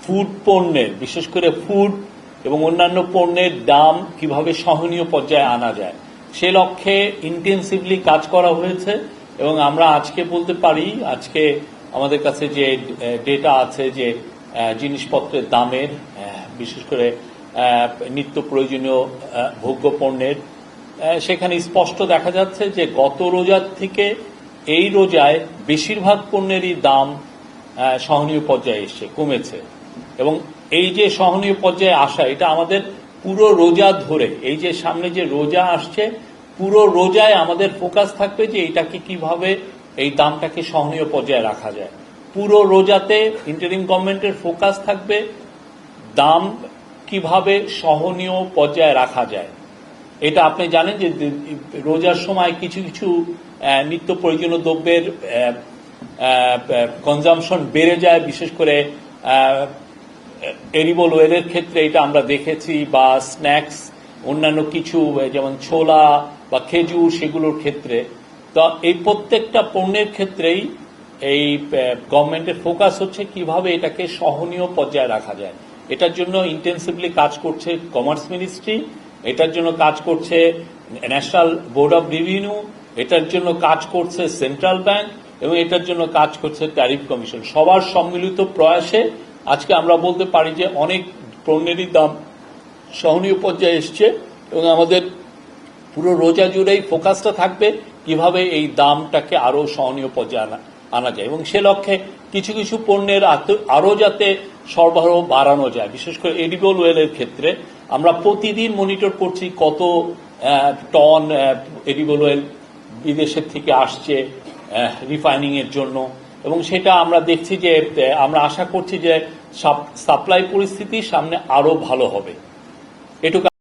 Food পণ্যের, বিশেষ করে ফুড এবং অন্যান্য পণ্যের দাম কিভাবে সহনীয় পর্যায়ে আনা যায় সে লক্ষ্যে ইন্টেন্সিভলি কাজ করা হয়েছে। এবং আমরা আজকে বলতে পারি, আজকে আমাদের কাছে যে ডেটা আছে যে জিনিসপত্রের দামের, বিশেষ করে নিত্য প্রয়োজনীয় ভোগ্য পণ্যের, সেখানে স্পষ্ট দেখা যাচ্ছে যে গত রোজার থেকে এই রোজায় বেশিরভাগ পণ্যেরই দাম সহনীয় পর্যায়ে এসছে, কমেছে। এবং এই যে সহনীয় পর্যায়ে আসা, এটা আমাদের পুরো রোজা ধরে, এই যে সামনে যে রোজা আসছে পুরো রোজায় আমাদের ফোকাস থাকবে যে এটাকে কিভাবে এই দামটাকে সহনীয় পর্যায়ে রাখা যায়। পুরো রোজাতে ইন্টারিম গভর্নমেন্টের ফোকাস থাকবে দাম কিভাবে সহনীয় পর্যায়ে রাখা যায়। এটা আপনি জানেন যে রোজার সময় কিছু কিছু নিত্য প্রয়োজনীয় দ্রব্যের কনজামশন বেড়ে যায়, বিশেষ করে এডিবল অয়েলের ক্ষেত্রে এটা আমরা দেখেছি, বা স্ন্যাক্স অন্যান্য কিছু যেমন ছোলা বা খেজুর সেগুলোর ক্ষেত্রে। তো এই প্রত্যেকটা পণ্যের ক্ষেত্রেই এই গভর্নমেন্টের ফোকাস হচ্ছে কিভাবে এটাকে সহনীয় পর্যায়ে রাখা যায়। এটার জন্য ইন্টেন্সিভলি কাজ করছে কমার্স মিনিস্ট্রি, এটার জন্য কাজ করছে ন্যাশনাল বোর্ড অব রেভিনিউ, এটার জন্য কাজ করছে সেন্ট্রাল ব্যাংক, এবং এটার জন্য কাজ করছে ট্যারিফ কমিশন। সবার সম্মিলিত প্রয়াসে আজকে আমরা বলতে পারি যে অনেক পণ্যেরই দাম সহনীয় পর্যায়ে এসছে। এবং আমাদের পুরো রোজা জুড়েই ফোকাসটা থাকবে কিভাবে এই দামটাকে আরো সহনীয় পর্যায়ে আনা যায়, এবং সে লক্ষ্যে কিছু কিছু পণ্যের আরো যাতে সরবরাহ বাড়ানো যায়। বিশেষ করে এডিবল অয়েলের ক্ষেত্রে আমরা প্রতিদিন মনিটর করছি কত টন এডিবল অয়েল বিদেশের থেকে আসছে রিফাইনিং এর জন্য, এবং সেটা আমরা দেখছি যে আমরা আশা করছি যে সাপ্লাই পরিস্থিতি সামনে আরো ভালো হবে। এটুকু